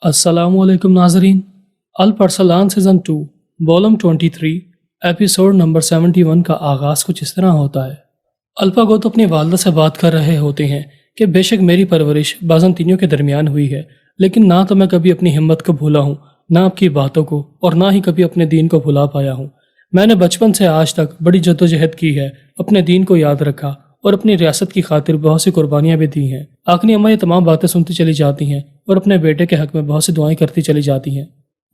السلام علیکم ناظرین، الپرسلان سیزن 2 والوم 23 ایپیسوڈ نمبر 71 کا آغاز کچھ اس طرح ہوتا ہے۔ الپاگوت اپنی والدہ سے بات کر رہے ہوتے ہیں کہ بے شک میری پرورش بازنطینیوں کے درمیان ہوئی ہے، لیکن نہ تو میں کبھی اپنی ہمت کو بھولا ہوں، نہ آپ کی باتوں کو، اور نہ ہی کبھی اپنے دین کو بھلا پایا ہوں۔ میں نے بچپن سے آج تک بڑی جدوجہد کی ہے، اپنے دین کو یاد رکھا اور اپنی ریاست کی خاطر بہت سی قربانیاں بھی دی ہیں۔ آخری اماں یہ تمام باتیں سنتی چلی جاتی ہیں اور اپنے بیٹے کے حق میں بہت سی دعائیں کرتی چلی جاتی ہیں۔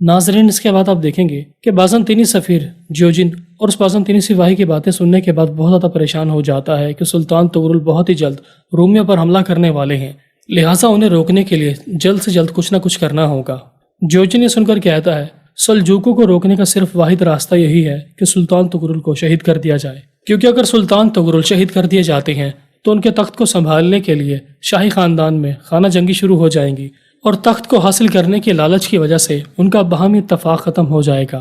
ناظرین، اس کے بعد آپ دیکھیں گے کہ بازنطینی سفیر جیوجن اور اس بازنطینی سپاہی کی باتیں سننے کے بعد بہت زیادہ پریشان ہو جاتا ہے کہ سلطان طغرل بہت ہی جلد رومیوں پر حملہ کرنے والے ہیں، لہٰذا انہیں روکنے کے لیے جلد سے جلد کچھ نہ کچھ کرنا ہوگا۔ جیوجن یہ سن کر کہتا ہے سلجوقوں کو روکنے کا صرف واحد راستہ یہی ہے کہ سلطان طغرل کو شہید کر دیا جائے، کیونکہ اگر سلطان طغرل شہید کر دیے جاتے ہیں تو ان کے تخت کو سنبھالنے کے لیے شاہی خاندان میں خانہ جنگی شروع ہو جائیں گی، اور تخت کو حاصل کرنے کے لالچ کی وجہ سے ان کا باہمی اتفاق ختم ہو جائے گا۔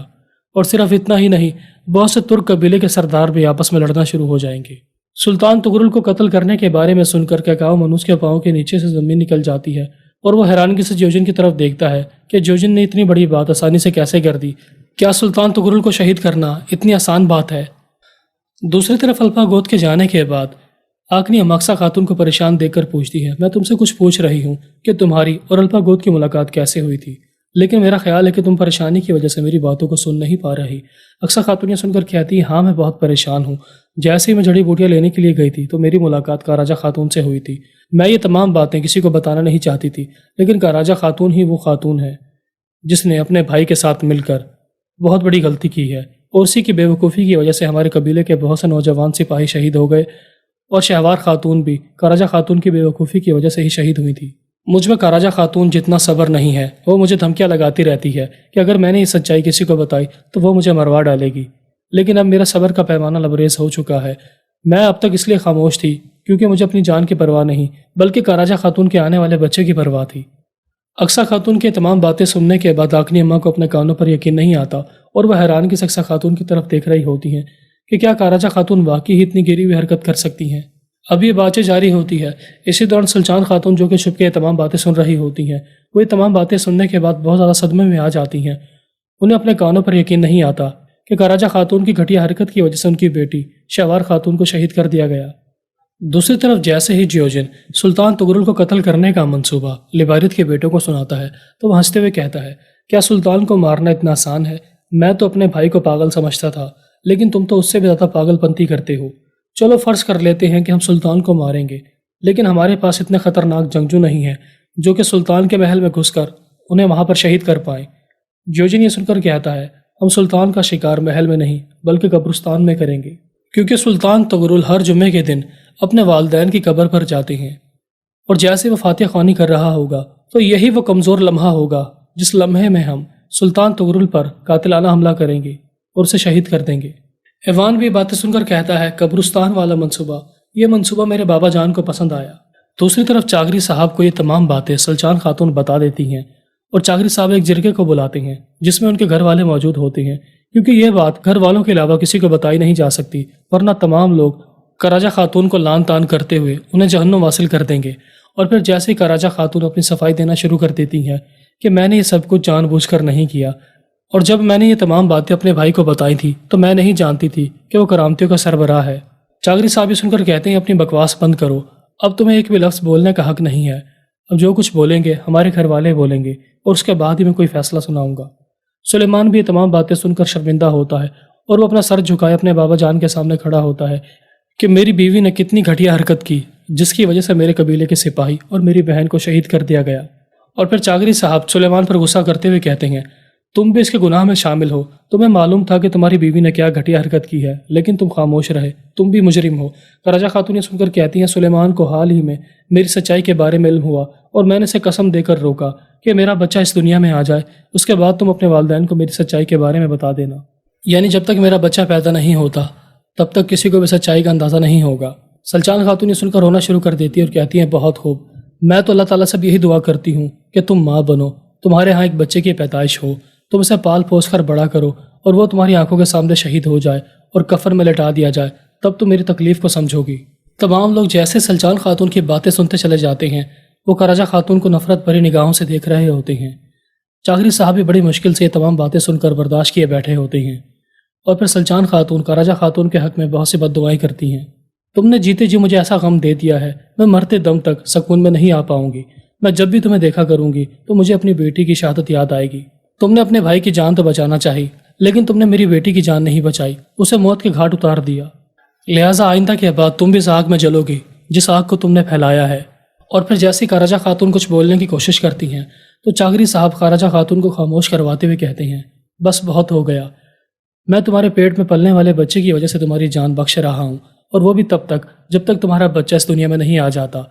اور صرف اتنا ہی نہیں، بہت سے ترک قبیلے کے سردار بھی آپس میں لڑنا شروع ہو جائیں گے۔ سلطان طغرل کو قتل کرنے کے بارے میں سن کر کاکاؤ منوس کے پاؤں کے نیچے سے زمین نکل جاتی ہے، اور وہ حیرانگی سے جیوجن کی طرف دیکھتا ہے کہ جیوجن نے اتنی بڑی بات آسانی سے کیسے کر دی۔ کیا سلطان طغرل کو شہید کرنا اتنی آسان بات ہے؟ دوسری طرف الپاگوت کے جانے کے بعد آکنی اماکسا خاتون کو پریشان دیکھ کر پوچھتی ہے، میں تم سے کچھ پوچھ رہی ہوں کہ تمہاری اور الپاگوت کی ملاقات کیسے ہوئی تھی، لیکن میرا خیال ہے کہ تم پریشانی کی وجہ سے میری باتوں کو سن نہیں پا رہی۔ اکسا خاتون یہ سن کر کہتی ہے، ہاں میں بہت پریشان ہوں۔ جیسے ہی میں جڑی بوٹیاں لینے کے لیے گئی تھی تو میری ملاقات کاراجا خاتون سے ہوئی تھی۔ میں یہ تمام باتیں کسی کو بتانا نہیں چاہتی تھی، لیکن کاراجا خاتون ہی وہ خاتون ہے جس نے اپنے بھائی کے ساتھ مل کر بہت بڑی غلطی کی ہے، اور اسی کی بے وقوفی کی وجہ سے ہمارے قبیلے کے بہت سے نوجوان سپاہی شہید ہو گئے، اور شہوار خاتون بھی کاراجا خاتون کی بے وقوفی کی وجہ سے ہی شہید ہوئی تھی۔ مجھ میں کاراجا خاتون جتنا صبر نہیں ہے، وہ مجھے دھمکیاں لگاتی رہتی ہے کہ اگر میں نے یہ سچائی کسی کو بتائی تو وہ مجھے مروا ڈالے گی، لیکن اب میرا صبر کا پیمانہ لبریز ہو چکا ہے۔ میں اب تک اس لیے خاموش تھی کیونکہ مجھے اپنی جان کی پرواہ نہیں، بلکہ کاراجا خاتون کے آنے والے بچے کی پرواہ تھی۔ اکسا خاتون کی تمام باتیں سننے کے بعد آکنی اماں کو اپنے کانوں پر یقین نہیں آتا، اور وہ حیرانگی سے اکسا خاتون کی طرف دیکھ رہی ہوتی ہیں کہ کیا کاراجا خاتون واقعی ہی اتنی گری ہوئی حرکت کر سکتی ہیں۔ اب یہ باتیں جاری ہوتی ہے، اسی دوران سلچان خاتون جو کہ چھپ کے یہ تمام باتیں سن رہی ہوتی ہیں، وہ یہ تمام باتیں سننے کے بعد بہت زیادہ صدمے میں آ جاتی ہیں۔ انہیں اپنے کانوں پر یقین نہیں آتا کہ کاراجا خاتون کی گھٹیا حرکت کی وجہ سے ان کی بیٹی شہوار خاتون کو شہید کر دیا گیا۔ دوسری طرف جیسے ہی جیوجن سلطان طغرل کو قتل کرنے کا منصوبہ لیبارت کے بیٹوں کو سناتا ہے تو وہ ہنستے ہوئے کہتا ہے، کیا سلطان کو مارنا اتنا آسان ہے؟ میں تو اپنے بھائی کو پاگل سمجھتا تھا، لیکن تم تو اس سے بھی زیادہ پاگل پنتی کرتے ہو۔ چلو فرض کر لیتے ہیں کہ ہم سلطان کو ماریں گے، لیکن ہمارے پاس اتنے خطرناک جنگجو نہیں ہیں جو کہ سلطان کے محل میں گھس کر انہیں وہاں پر شہید کر پائیں۔ جیوجن یہ سن کر کہتا ہے، ہم سلطان کا شکار محل میں نہیں بلکہ قبرستان میں کریں گے، کیونکہ سلطان طغرل ہر جمعے کے دن اپنے والدین کی قبر پر جاتے ہیں، اور جیسے وہ فاتح خوانی کر رہا ہوگا تو یہی وہ کمزور لمحہ ہوگا جس لمحے میں ہم سلطان طغرل پر قاتلانہ حملہ کریں گے اور اسے شہید کر دیں گے۔ ایوان بھی باتیں سن کر کہتا ہے، قبرستان والا منصوبہ، یہ منصوبہ میرے بابا جان کو پسند آیا۔ دوسری طرف چاغری صاحب کو یہ تمام باتیں سلچان خاتون بتا دیتی ہیں، اور چاغری صاحب ایک جرگے کو بلاتے ہیں جس میں ان کے گھر والے موجود ہوتے ہیں، کیونکہ یہ بات گھر والوں کے علاوہ کسی کو بتائی نہیں جا سکتی، ورنہ تمام لوگ کاراجا خاتون کو لان تان کرتے ہوئے انہیں جہنم واصل کر دیں گے۔ اور پھر جیسے ہی کاراجا خاتون اپنی صفائی دینا شروع کر دیتی ہیں کہ میں نے یہ سب کچھ جان بوجھ کر نہیں کیا، اور جب میں نے یہ تمام باتیں اپنے بھائی کو بتائی تھی تو میں نہیں جانتی تھی کہ وہ کرامتیوں کا سربراہ ہے۔ چاغری صاحب یہ سن کر کہتے ہیں، اپنی بکواس بند کرو، اب تمہیں ایک بھی لفظ بولنے کا حق نہیں ہے، اب جو کچھ بولیں گے ہمارے گھر والے بولیں گے، اور اس کے بعد ہی میں کوئی فیصلہ سناؤں گا۔ سلیمان بھی یہ تمام باتیں سن کر شرمندہ ہوتا ہے، اور وہ اپنا سر جھکائے اپنے بابا جان کے سامنے کھڑا ہوتا ہے کہ میری بیوی نے کتنی گھٹیا حرکت کی جس کی وجہ سے میرے قبیلے کے سپاہی اور میری بہن کو شہید کر دیا گیا۔ اور پھر چاغری صاحب سلیمان پر غصہ کرتے ہوئے کہتے ہیں، تم بھی اس کے گناہ میں شامل ہو، تمہیں معلوم تھا کہ تمہاری بیوی نے کیا گھٹیا حرکت کی ہے، لیکن تم خاموش رہے، تم بھی مجرم ہو۔ کاراجا خاتون یہ سن کر کہتی ہیں، سلیمان کو حال ہی میں میری سچائی کے بارے میں علم ہوا، اور میں نے اسے قسم دے کر روکا کہ میرا بچہ اس دنیا میں آ جائے، اس کے بعد تم اپنے والدین کو میری سچائی کے بارے میں بتا دینا۔ یعنی جب تک میرا بچہ پیدا نہیں ہوتا تب تک کسی کو بھی سچائی کا اندازہ نہیں ہوگا۔ سلچان خاتون یہ سن کر رونا شروع کر دیتی ہے اور کہتی ہیں، بہت خوب، میں تو اللہ تعالیٰ سے یہی دعا کرتی ہوں کہ تم ماں بنو، تمہارے ہاں ایک بچے کی پیدائش ہو، تم اسے پال پوس کر بڑا کرو، اور وہ تمہاری آنکھوں کے سامنے شہید ہو جائے اور کفن میں لٹا دیا جائے، تب تم میری تکلیف کو سمجھو گی۔ تمام لوگ جیسے سلچان خاتون کی باتیں سنتے چلے جاتے ہیں، وہ کاراجا خاتون کو نفرت بھری نگاہوں سے دیکھ رہے ہوتے ہیں۔ چاغری صاحب بھی بڑی مشکل سے یہ تمام باتیں سن کر برداشت کیے بیٹھے ہوتے ہیں اور پھر سلچان خاتون کاراجہ خاتون کے حق میں بہت سی بد دعائیں کرتی ہیں۔ تم نے جیتے جی مجھے ایسا غم دے دیا ہے، میں مرتے دم تک سکون میں نہیں آ پاؤں گی۔ میں جب بھی تمہیں دیکھا کروں گی تو مجھے اپنی بیٹی کی شہادت یاد آئے گی۔ تم نے اپنے بھائی کی جان تو بچانا چاہی، لیکن تم نے میری بیٹی کی جان نہیں بچائی، اسے موت کے گھاٹ اتار دیا۔ لہٰذا آئندہ کے بعد تم بھی اس آگ میں جلو گی جس آگ کو تم نے پھیلایا ہے۔ اور پھر جیسی کاراجہ خاتون کچھ بولنے کی کوشش کرتی ہیں تو چاغری صاحب کاراجہ خاتون کو خاموش کرواتے ہوئے کہتے ہیں، بس بہت ہو گیا، میں تمہارے پیٹ میں پلنے والے بچے کی وجہ سے تمہاری جان بخش رہا ہوں، اور وہ بھی تب تک جب تک تمہارا بچہ اس دنیا میں نہیں آ جاتا،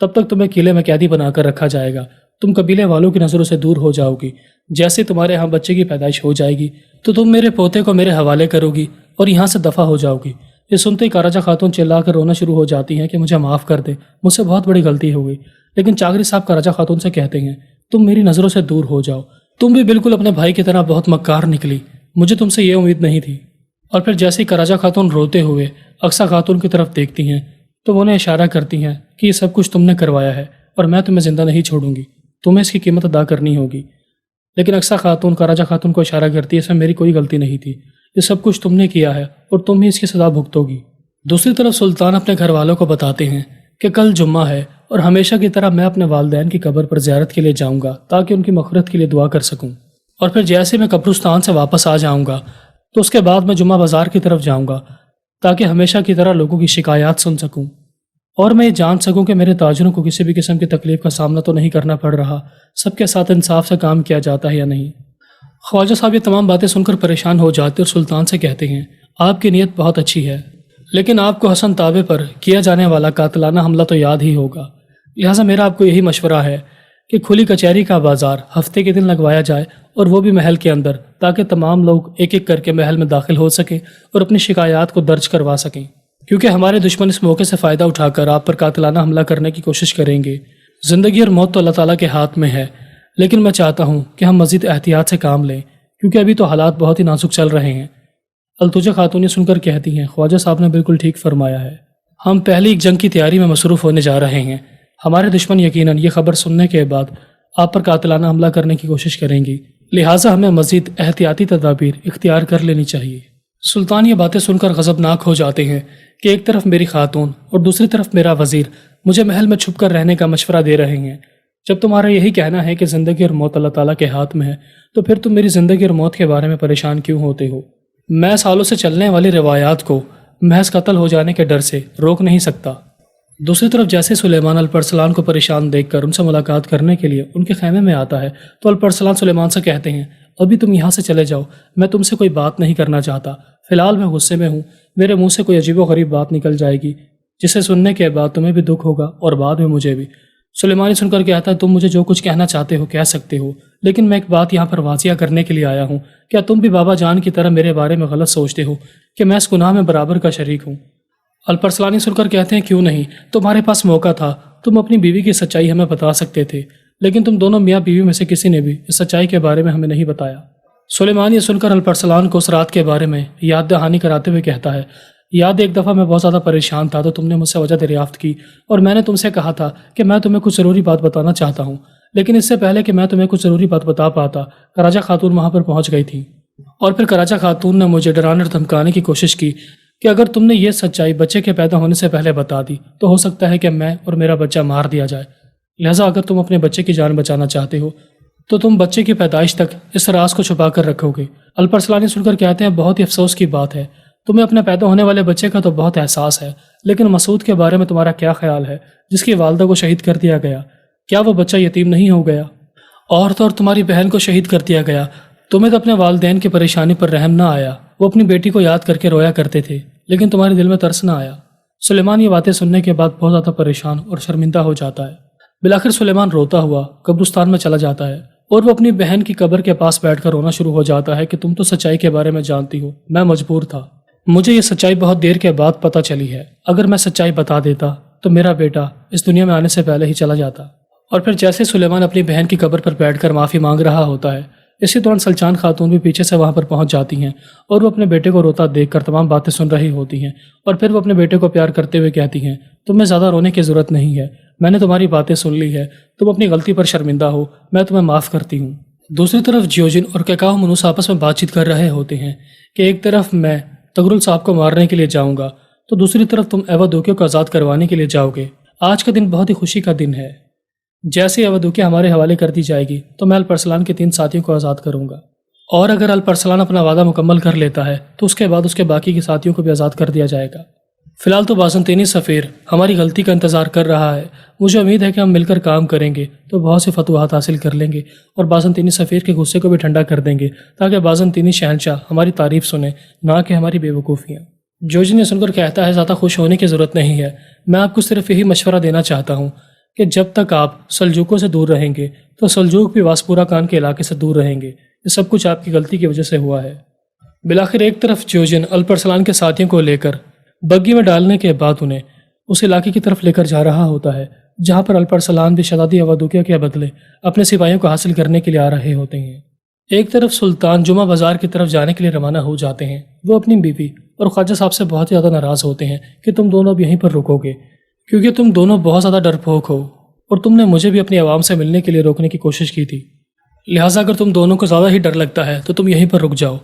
تب تک تمہیں قلعے میں قیدی بنا کر رکھا جائے گا۔ تم قبیلے والوں کی نظروں سے دور ہو جاؤ گی۔ جیسے تمہارے ہاں بچے کی پیدائش ہو جائے گی تو تم میرے پوتے کو میرے حوالے کرو گی اور یہاں سے دفع ہو جاؤ گی۔ یہ سنتے ہی کاراجہ خاتون چلا کر رونا شروع ہو جاتی ہیں کہ مجھے معاف کر دے، مجھ سے بہت بڑی غلطی ہو گئی۔ لیکن چاغری صاحب کاراجہ خاتون سے کہتے ہیں، تم میری نظروں سے دور ہو جاؤ، تم بھی بالکل اپنے بھائی کی طرح بہت مکار نکلی، مجھے تم سے یہ امید نہیں تھی۔ اور پھر جیسے ہی کاراجہ خاتون روتے ہوئے اقصیٰ خاتون کی طرف دیکھتی ہیں تو وہ انہیں اشارہ کرتی ہیں کہ یہ سب کچھ تم نے کروایا ہے اور میں تمہیں زندہ نہیں چھوڑوں گی، تمہیں اس کی قیمت ادا کرنی ہوگی۔ لیکن اقصیٰ خاتون کاراجہ خاتون کو اشارہ کرتی ہے، اس میں میری کوئی غلطی نہیں تھی، یہ سب کچھ تم نے کیا ہے اور تم ہی اس کی سزا بھگتو گی۔ دوسری طرف سلطان اپنے گھر والوں کو بتاتے ہیں کہ کل جمعہ ہے اور ہمیشہ کی طرح میں اپنے والدین کی قبر پر زیارت کے لیے جاؤں گا تاکہ ان کی مغفرت کے لیے دعا کر سکوں، اور پھر جیسے میں قبرستان سے واپس آ جاؤں گا تو اس کے بعد میں جمعہ بازار کی طرف جاؤں گا تاکہ ہمیشہ کی طرح لوگوں کی شکایات سن سکوں اور میں یہ جان سکوں کہ میرے تاجروں کو کسی بھی قسم کی تکلیف کا سامنا تو نہیں کرنا پڑ رہا، سب کے ساتھ انصاف سے کام کیا جاتا ہے یا نہیں۔ خواجہ صاحب یہ تمام باتیں سن کر پریشان ہو جاتے اور سلطان سے کہتے ہیں، آپ کی نیت بہت اچھی ہے، لیکن آپ کو حسن تابع پر کیا جانے والا قاتلانہ حملہ تو یاد ہی ہوگا، لہٰذا میرا آپ کو یہی مشورہ ہے کہ کھلی کچہری کا بازار ہفتے کے دن لگوایا جائے اور وہ بھی محل کے اندر، تاکہ تمام لوگ ایک ایک کر کے محل میں داخل ہو سکیں اور اپنی شکایات کو درج کروا سکیں، کیونکہ ہمارے دشمن اس موقع سے فائدہ اٹھا کر آپ پر قاتلانہ حملہ کرنے کی کوشش کریں گے۔ زندگی اور موت تو اللہ تعالیٰ کے ہاتھ میں ہے، لیکن میں چاہتا ہوں کہ ہم مزید احتیاط سے کام لیں کیونکہ ابھی تو حالات بہت ہی نازک چل رہے ہیں۔ التوجہ خاتون یہ سن کر کہتی ہیں، خواجہ صاحب نے بالکل ٹھیک فرمایا ہے، ہم پہلی ایک جنگ کی تیاری میں مصروف ہونے جا رہے ہیں، ہمارے دشمن یقیناً یہ خبر سننے کے بعد آپ پر قاتلانہ حملہ کرنے کی کوشش کریں گی، لہٰذا ہمیں مزید احتیاطی تدابیر اختیار کر لینی چاہیے۔ سلطان یہ باتیں سن کر غضبناک ہو جاتے ہیں کہ ایک طرف میری خاتون اور دوسری طرف میرا وزیر مجھے محل میں چھپ کر رہنے کا مشورہ دے رہے ہیں۔ جب تمہارا یہی کہنا ہے کہ زندگی اور موت اللہ تعالیٰ کے ہاتھ میں ہے تو پھر تم میری زندگی اور موت کے بارے میں پریشان کیوں ہوتے ہو؟ میں سالوں سے چلنے والی روایات کو محض قتل ہو جانے کے ڈر سے روک نہیں سکتا۔ دوسری طرف جیسے سلیمان الپرسلان کو پریشان دیکھ کر ان سے ملاقات کرنے کے لیے ان کے خیمے میں آتا ہے تو الپرسلان سلیمان سے کہتے ہیں، ابھی تم یہاں سے چلے جاؤ، میں تم سے کوئی بات نہیں کرنا چاہتا، فی الحال میں غصے میں ہوں، میرے منہ سے کوئی عجیب و غریب بات نکل جائے گی جسے سننے کے بعد تمہیں بھی دکھ ہوگا اور بعد میں مجھے بھی۔ سلیمان سن کر کہتا ہے، تم مجھے جو کچھ کہنا چاہتے ہو کہہ سکتے ہو، لیکن میں ایک بات یہاں پر واضح کرنے کے لیے آیا ہوں، کیا تم بھی بابا جان کی طرح میرے بارے میں غلط سوچتے ہو کہ میں اس گناہ میں برابر کا شریک ہوں؟ الپرسلانی سن کر کہتے ہیں، کیوں نہیں، تمہارے پاس موقع تھا، تم اپنی بیوی کی سچائی ہمیں بتا سکتے تھے، لیکن تم دونوں میاں بیوی میں سے کسی نے بھی اس سچائی کے بارے میں ہمیں نہیں بتایا۔ سلیمان یہ سن کر الپرسلان کو اس رات کے بارے میں یاد دہانی کراتے ہوئے کہتا ہے، یاد ایک دفعہ میں بہت زیادہ پریشان تھا تو تم نے مجھ سے وجہ دریافت کی اور میں نے تم سے کہا تھا کہ میں تمہیں کچھ ضروری بات بتانا چاہتا ہوں، لیکن اس سے پہلے کہ میں تمہیں کچھ ضروری بات بتا پاتا کراجہ خاتون وہاں پر پہنچ گئی تھی، اور پھر کراجہ خاتون نے مجھے ڈرانے اور دھمکانے کی کوشش کی کہ اگر تم نے یہ سچائی بچے کے پیدا ہونے سے پہلے بتا دی تو ہو سکتا ہے کہ میں اور میرا بچہ مار دیا جائے، لہٰذا اگر تم اپنے بچے کی جان بچانا چاہتے ہو تو تم بچے کی پیدائش تک اس راز کو چھپا کر رکھو گے۔ الپرسلانی سن کر کہتے ہیں، بہت ہی افسوس کی بات ہے، تمہیں اپنے پیدا ہونے والے بچے کا تو بہت احساس ہے، لیکن مسعود کے بارے میں تمہارا کیا خیال ہے جس کی والدہ کو شہید کر دیا گیا؟ کیا وہ بچہ یتیم نہیں ہو گیا؟ اور تو اور تمہاری بہن کو شہید کر دیا گیا، تمہیں تو اپنے والدین کی پریشانی پر رحم نہ آیا، وہ اپنی بیٹی کو یاد کر کے رویا کرتے تھے، لیکن تمہارے دل میں ترس نہ آیا۔ سلیمان یہ باتیں سننے کے بعد بہت زیادہ پریشان اور شرمندہ ہو جاتا ہے۔ بالآخر سلیمان روتا ہوا قبرستان میں چلا جاتا ہے اور وہ اپنی بہن کی قبر کے پاس بیٹھ کر رونا شروع ہو جاتا ہے کہ تم تو سچائی کے بارے میں جانتی ہو، میں مجبور تھا، مجھے یہ سچائی بہت دیر کے بعد پتہ چلی ہے، اگر میں سچائی بتا دیتا تو میرا بیٹا اس دنیا میں آنے سے پہلے ہی چلا جاتا۔ اور پھر جیسے سلیمان اپنی بہن کی قبر پر بیٹھ کر معافی مانگ رہا ہوتا ہے، اسی دوران سلچان خاتون بھی پیچھے سے وہاں پر پہنچ جاتی ہیں اور وہ اپنے بیٹے کو روتا دیکھ کر تمام باتیں سن رہی ہوتی ہیں، اور پھر وہ اپنے بیٹے کو پیار کرتے ہوئے کہتی ہیں، تمہیں زیادہ رونے کی ضرورت نہیں ہے، میں نے تمہاری باتیں سن لی ہے، تم اپنی غلطی پر شرمندہ ہو، میں تمہیں معاف کرتی ہوں۔ دوسری طرف جیوجن اور کیکاو منوس آپس میں بات چیت کر رہے ہوتے ہیں کہ ایک طرف میں تگرل صاحب کو مارنے کے لیے جاؤں گا تو دوسری طرف تم ایوادوکیو کو آزاد کروانے کے لیے جاؤ گے۔ آج کا دن بہت ہی خوشی کا دن ہے۔ جیسے ایوادوکیو ہمارے حوالے کر دی جائے گی تو میں الپرسلان کے 3 ساتھیوں کو آزاد کروں گا، اور اگر الپرسلان اپنا وعدہ مکمل کر لیتا ہے تو اس کے بعد اس کے باقی کے ساتھیوں کو بھی آزاد کر دیا جائے گا۔ فی الحال تو بازنطینی سفیر ہماری غلطی کا انتظار کر رہا ہے۔ مجھے امید ہے کہ ہم مل کر کام کریں گے تو بہت سے فتوحات حاصل کر لیں گے اور بازنطینی سفیر کے غصے کو بھی ٹھنڈا کر دیں گے تاکہ بازنطینی شہنشاہ ہماری تعریف سنیں، نہ کہ ہماری بے وقوفیاں۔ جوجن یہ سن کر کہتا ہے زیادہ خوش ہونے کی ضرورت نہیں ہے، میں آپ کو صرف یہی مشورہ دینا چاہتا ہوں کہ جب تک آپ سلجوکوں سے دور رہیں گے تو سلجوک بھی واسپورا کان کے علاقے سے دور رہیں گے۔ یہ سب کچھ آپ کی غلطی کی وجہ سے ہوا ہے۔ بالآخر ایک طرف جوجن الپرسلان کے ساتھیوں کو لے کر بگی میں ڈالنے کے بعد انہیں اس علاقے کی طرف لے کر جا رہا ہوتا ہے جہاں پر الپرسلان بھی شدادی ایوادوکیو کے بدلے اپنے سپاہیوں کو حاصل کرنے کے لیے آ رہے ہوتے ہیں۔ ایک طرف سلطان جمعہ بازار کی طرف جانے کے لیے روانہ ہو جاتے ہیں۔ وہ اپنی بیوی اور خواجہ صاحب سے بہت زیادہ ناراض ہوتے ہیں کہ تم دونوں اب یہیں پر رکو گے کیونکہ تم دونوں بہت زیادہ ڈرپوک ہو اور تم نے مجھے بھی اپنی عوام سے ملنے کے لیے روکنے کی کوشش کی تھی، لہٰذا اگر تم دونوں کو زیادہ ہی ڈر لگتا ہے تو تم یہیں پر رک جاؤ۔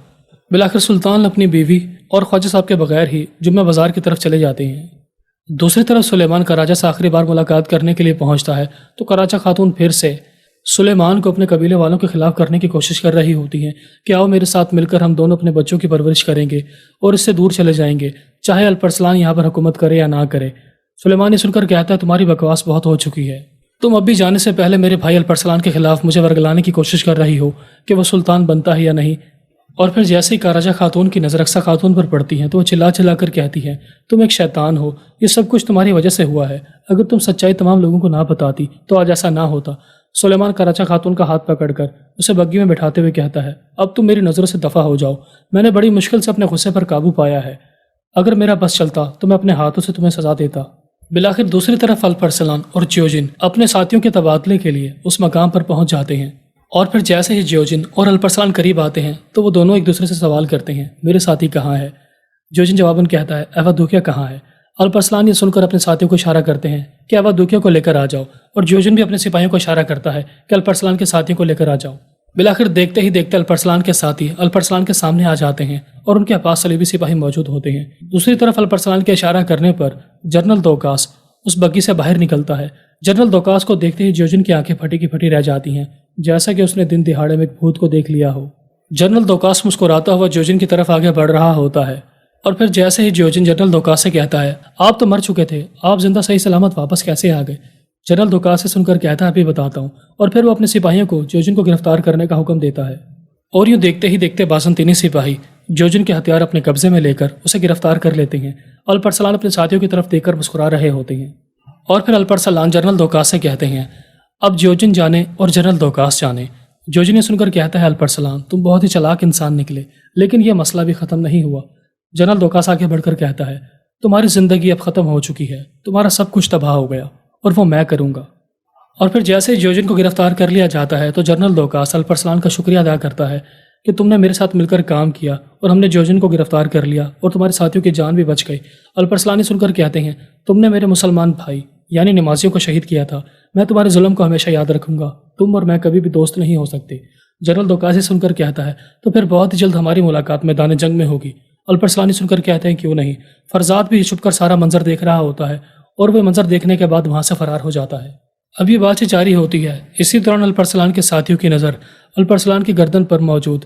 بالآخر سلطان اپنی بیوی اور خواجہ صاحب کے بغیر ہی جمعہ بازار کی طرف چلے جاتے ہیں۔ دوسری طرف سلیمان کراچا سے آخری بار ملاقات کرنے کے لیے پہنچتا ہے تو کراچا خاتون پھر سے سلیمان کو اپنے قبیلے والوں کے خلاف کرنے کی کوشش کر رہی ہوتی ہیں کہ آؤ میرے ساتھ مل کر ہم دونوں اپنے بچوں کی پرورش کریں گے اور اس سے دور چلے جائیں گے، چاہے الپرسلان یہاں پر حکومت کرے یا نہ کرے۔ سلیمان یہ سن کر کہتا ہے تمہاری بکواس بہت ہو چکی ہے، تم اب بھی جانے سے پہلے میرے بھائی الپرسلان کے خلاف مجھے ورگلانے کی کوشش کر رہی ہو کہ وہ سلطان بنتا ہے یا نہیں، اور پھر جیسے ہی کاراجا خاتون کی نظر اقصی خاتون پر پڑتی ہے تو وہ چلا چلا کر کہتی ہے تم ایک شیطان ہو، یہ سب کچھ تمہاری وجہ سے ہوا ہے، اگر تم سچائی تمام لوگوں کو نہ بتاتی تو آج ایسا نہ ہوتا۔ سلیمان کراچا خاتون کا ہاتھ پکڑ کر اسے بگی میں بٹھاتے ہوئے کہتا ہے اب تم میری نظروں سے دفع ہو جاؤ، میں نے بڑی مشکل سے اپنے غصے پر قابو پایا ہے، اگر میرا بس چلتا تو میں اپنے ہاتھوں سے تمہیں سزا دیتا۔ بالآخر دوسری طرف الپرسلان اور جیوجن اپنے ساتھیوں کے تبادلے کے لیے اس مقام پر پہنچ جاتے ہیں، اور پھر جیسے ہی جیوجن اور الپرسلان قریب آتے ہیں تو وہ دونوں ایک دوسرے سے سوال کرتے ہیں میرے ساتھی کہاں ہے؟ جیوجن جواباً کہتا ہے ایوادوکیو کہاں ہے؟ الپرسلان یہ سن کر اپنے ساتھیوں کو اشارہ کرتے ہیں کہ ایوادوکیو کو لے کر آ جاؤ، اور جیوجن بھی اپنے سپاہیوں کو اشارہ کرتا ہے کہ الپرسلان کے ساتھیوں کو لے کر آ جاؤ۔ بالآخر دیکھتے ہی دیکھتے الپرسلان کے ساتھی الپرسلان کے سامنے آ جاتے ہیں اور ان کے پاس صلیبی سپاہی موجود ہوتے ہیں۔ دوسری طرف الپرسلان کے اشارہ کرنے پر جنرل دوکاس اس بگی سے باہر نکلتا ہے۔ جنرل دوکاس کو دیکھتے ہی جیوجن کی آنکھیں پھٹی کی پھٹی رہ جاتی ہیں جیسا کہ اس نے دن دہاڑے میں ایک بھوت کو دیکھ لیا ہو۔ جنرل دوکاس مسکراتا ہوا جیوجن کی طرف آگے بڑھ رہا ہوتا ہے، اور پھر جیسے ہی جیوجن جنرل دوکاس سے کہتا ہے آپ تو مر چکے تھے، آپ زندہ صحیح سلامت واپس کیسے آ گئے؟ جنرل دوکاس سے سن کر کہتا ہے ابھی بتاتا ہوں، اور پھر وہ اپنے سپاہیوں کو جیوجن کو گرفتار کرنے کا حکم دیتا ہے، اور یوں دیکھتے ہی دیکھتے بازنطینی سپاہی جیوجن کے ہتھیار اپنے قبضے میں لے کر اسے گرفتار کر لیتے ہیں۔ الپرسلان اپنے ساتھیوں کی طرف دیکھ کر مسکرا رہے ہوتے ہیں، اور پھر الپرسلان جنرل دوکاس سے کہتے ہیں اب جیوجن جانے اور جنرل دوکاس جانے۔ جیوجن نے سن کر کہتا ہے الپرسلان تم بہت ہی چلاک انسان نکلے، لیکن یہ مسئلہ بھی ختم نہیں ہوا۔ جنرل دوکاس آگے بڑھ کر کہتا ہے تمہاری زندگی اب ختم ہو چکی ہے، تمہارا سب کچھ تباہ ہو گیا اور وہ میں کروں گا۔ اور پھر جیسے ہی جیوجن کو گرفتار کر لیا جاتا ہے تو جنرل دوکاس الپرسلان کا شکریہ ادا کرتا ہے کہ تم نے میرے ساتھ مل کر کام کیا اور ہم نے جیوجن کو گرفتار کر لیا اور تمہارے ساتھیوں کی جان بھی بچ گئی۔ الپرسلان سن کر کہتے ہیں تم نے میرے مسلمان بھائی یعنی نمازیوں کو شہید کیا تھا، میں تمہارے ظلم کو ہمیشہ یاد رکھوں گا، تم اور میں کبھی بھی دوست نہیں ہو سکتے۔ جنرل دوکاس سن کر کہتا ہے تو پھر بہت ہی جلد ہماری ملاقات میدان جنگ میں ہوگی۔ الپرسلان سن کر کہتے ہیں کیوں نہیں؟ فرزاد بھی چھپ کر سارا منظر دیکھ رہا ہوتا ہے اور وہ منظر دیکھنے کے بعد وہاں سے فرار ہو جاتا ہے۔ اب یہ بات جاری ہوتی ہے، اسی دوران الپرسلان کے ساتھیوں کی نظر الپرسلان کی گردن پر موجود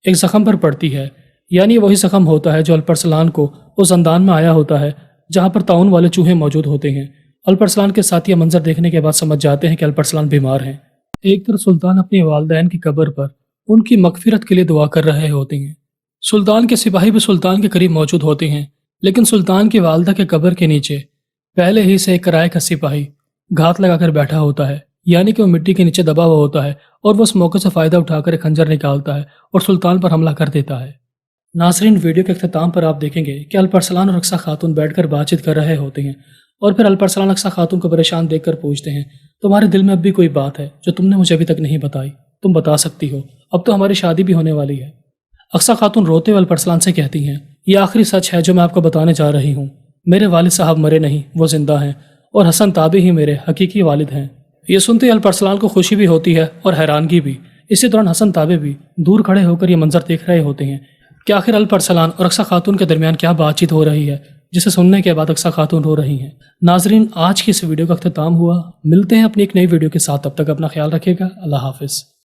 ایک زخم پر پڑتی ہے، یعنی وہی زخم ہوتا ہے جو الپرسلان کو اس زندان میں آیا ہوتا ہے جہاں پر طاعون والے چوہے موجود ہوتے ہیں۔ الپرسلان کے ساتھی منظر دیکھنے کے بعد سمجھ جاتے ہیں کہ الپرسلان بیمار ہیں۔ ایک طرف سلطان اپنی والدین کی قبر پر ان کی مغفرت کے لیے دعا کر رہے ہوتے ہیں۔ سلطان کے سپاہی بھی سلطان کے قریب موجود ہوتے ہیں، لیکن سلطان کی والدہ کے قبر کے نیچے پہلے ہی سے ایک کرائے کا سپاہی گھات لگا کر بیٹھا ہوتا ہے، یعنی کہ وہ مٹی کے نیچے دبا ہوا ہوتا ہے اور وہ اس موقع سے فائدہ اٹھا کر ایک خنجر نکالتا ہے اور سلطان پر حملہ کر دیتا ہے۔ ناظرین، ویڈیو کے اختتام پر آپ دیکھیں گے کہ الپرسلان اور اقصی خاتون بیٹھ کر بات چیت کر رہے ہوتے ہیں، اور پھر الپرسلان اقصی خاتون کو پریشان دیکھ کر پوچھتے ہیں تمہارے دل میں اب بھی کوئی بات ہے جو تم نے مجھے ابھی تک نہیں بتائی؟ تم بتا سکتی ہو، اب تو ہماری شادی بھی ہونے والی ہے۔ اقصی خاتون روتے ہوئے الپرسلان سے کہتی ہیں یہ آخری سچ ہے جو میں آپ کو بتانے جا رہی ہوں، میرے والد صاحب مرے نہیں، وہ زندہ ہیں، اور حسن تابع ہی میرے حقیقی والد ہیں۔ یہ سنتے الپرسلان کو خوشی بھی ہوتی ہے اور حیرانگی بھی اسی دوران حسن تابع بھی دور کھڑے ہو کر یہ منظر دیکھ رہے ہوتے ہیں کہ آخر الپ ارسلان اور رقصہ خاتون کے درمیان کیا بات چیت ہو رہی ہے، جسے سننے کے بعد رقصہ خاتون رو رہی ہیں۔ ناظرین، آج کی اس ویڈیو کا اختتام ہوا۔ ملتے ہیں اپنی ایک نئی ویڈیو کے ساتھ، تب تک اپنا خیال رکھیے گا۔ اللہ حافظ۔